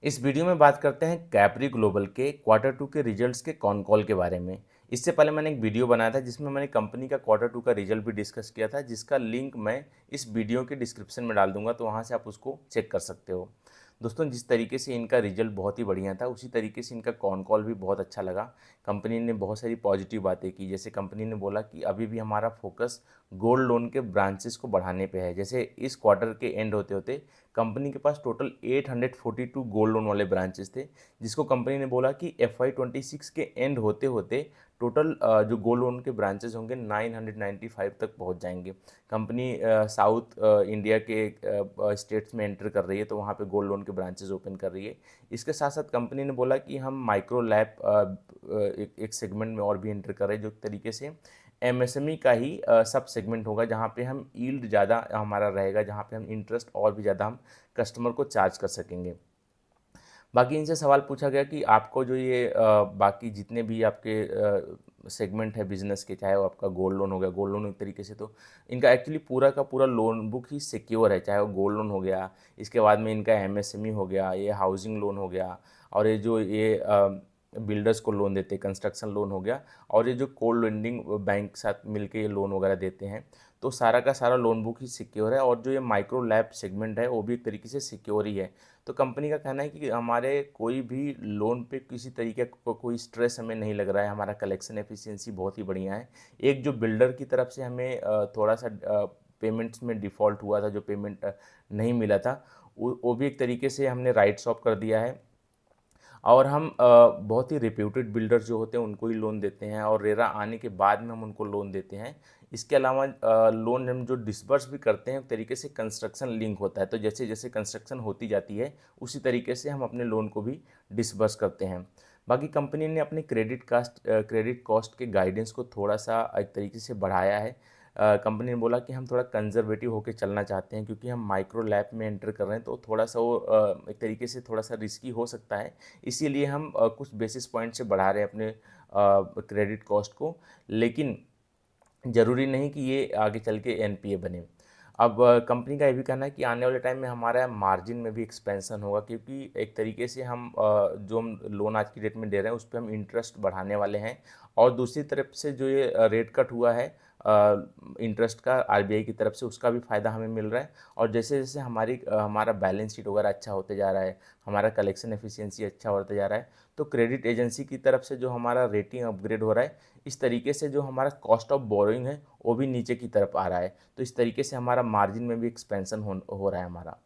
इस वीडियो में बात करते हैं कैपरी ग्लोबल के क्वार्टर टू के रिजल्ट्स के कॉन कॉल के बारे में। इससे पहले मैंने एक वीडियो बनाया था जिसमें मैंने कंपनी का क्वार्टर टू का रिजल्ट भी डिस्कस किया था, जिसका लिंक मैं इस वीडियो के डिस्क्रिप्शन में डाल दूंगा, तो वहाँ से आप उसको चेक कर सकते हो। दोस्तों, जिस तरीके से इनका रिजल्ट बहुत ही बढ़िया था, उसी तरीके से इनका कॉन कॉल भी बहुत अच्छा लगा। कंपनी ने बहुत सारी पॉजिटिव बातें की, जैसे कंपनी ने बोला कि अभी भी हमारा फोकस गोल्ड लोन के ब्रांचेस को बढ़ाने पे है। जैसे इस क्वार्टर के एंड होते होते कंपनी के पास टोटल 842 गोल्ड लोन वाले ब्रांचेस थे, जिसको कंपनी ने बोला कि FY26 के एंड होते होते टोटल जो गोल्ड लोन के ब्रांचेस होंगे 995 तक पहुंच जाएंगे। कंपनी साउथ इंडिया के स्टेट्स में एंटर कर रही है, तो वहाँ पे गोल्ड लोन के ब्रांचेस ओपन कर रही है। इसके साथ साथ कंपनी ने बोला कि हम माइक्रो लैब एक सेगमेंट में और भी एंटर कर रहे हैं, जो तरीके से MSME का ही सब सेगमेंट होगा, जहाँ पे हम यील्ड ज़्यादा हमारा रहेगा, जहाँ पे हम इंटरेस्ट और भी ज़्यादा हम कस्टमर को चार्ज कर सकेंगे। बाकी इनसे सवाल पूछा गया कि आपको जो ये बाकी जितने भी आपके सेगमेंट है बिजनेस के, चाहे वो आपका गोल्ड लोन हो गया, गोल्ड लोन एक तरीके से तो इनका एक्चुअली पूरा का पूरा लोन बुक ही सिक्योर है, चाहे वो गोल्ड लोन हो गया, इसके बाद में इनका MSME हो गया, ये हाउसिंग लोन हो गया, और ये जो ये बिल्डर्स को लोन देते हैं कंस्ट्रक्शन लोन हो गया, और ये जो कोल्ड लेंडिंग बैंक के साथ मिलके ये लोन वगैरह देते हैं, तो सारा का सारा लोन बुक ही सिक्योर है। और जो ये माइक्रो लैब सेगमेंट है वो भी एक तरीके से सिक्योर ही है। तो कंपनी का कहना है कि हमारे कोई भी लोन पे किसी तरीके का कोई स्ट्रेस हमें नहीं लग रहा है, हमारा कलेक्शन एफिशिएंसी बहुत ही बढ़िया है। एक जो बिल्डर की तरफ से हमें थोड़ा सा पेमेंट्स में डिफ़ॉल्ट हुआ था, जो पेमेंट नहीं मिला था, वो भी एक तरीके से हमने राइट्स ऑफ कर दिया है। और हम बहुत ही रिप्यूटेड बिल्डर्स जो होते हैं उनको ही लोन देते हैं, और रेरा आने के बाद में हम उनको लोन देते हैं। इसके अलावा लोन हम जो डिसबर्स भी करते हैं, एक तरीके से कंस्ट्रक्शन लिंक होता है, तो जैसे जैसे कंस्ट्रक्शन होती जाती है उसी तरीके से हम अपने लोन को भी डिसबर्स करते हैं। बाकी कंपनी ने अपने क्रेडिट कॉस्ट के गाइडेंस को थोड़ा सा एक तरीके से बढ़ाया है। कंपनी ने बोला कि हम थोड़ा कंजर्वेटिव होकर चलना चाहते हैं, क्योंकि हम माइक्रो लैब में एंटर कर रहे हैं, तो थोड़ा सा वो एक तरीके से थोड़ा सा रिस्की हो सकता है। इसीलिए हम कुछ बेसिस पॉइंट से बढ़ा रहे हैं अपने क्रेडिट कॉस्ट को, लेकिन ज़रूरी नहीं कि ये आगे चल के NPA बने। अब कंपनी का ये भी कहना है कि आने वाले टाइम में हमारा मार्जिन में भी एक्सपेंशन होगा, क्योंकि एक तरीके से हम जो हम लोन आज की डेट में दे रहे हैं उस पे हम इंटरेस्ट बढ़ाने वाले हैं, और दूसरी तरफ से जो ये रेट कट हुआ है इंटरेस्ट का RBI की तरफ से, उसका भी फ़ायदा हमें मिल रहा है। और जैसे जैसे हमारा बैलेंस शीट वगैरह अच्छा होते जा रहा है, हमारा कलेक्शन एफिशिएंसी अच्छा होता जा रहा है, तो क्रेडिट एजेंसी की तरफ से जो हमारा रेटिंग अपग्रेड हो रहा है, इस तरीके से जो हमारा कॉस्ट ऑफ बोरोइंग है वो भी नीचे की तरफ आ रहा है। तो इस तरीके से हमारा मार्जिन में भी एक्सपेंशन हो रहा है हमारा।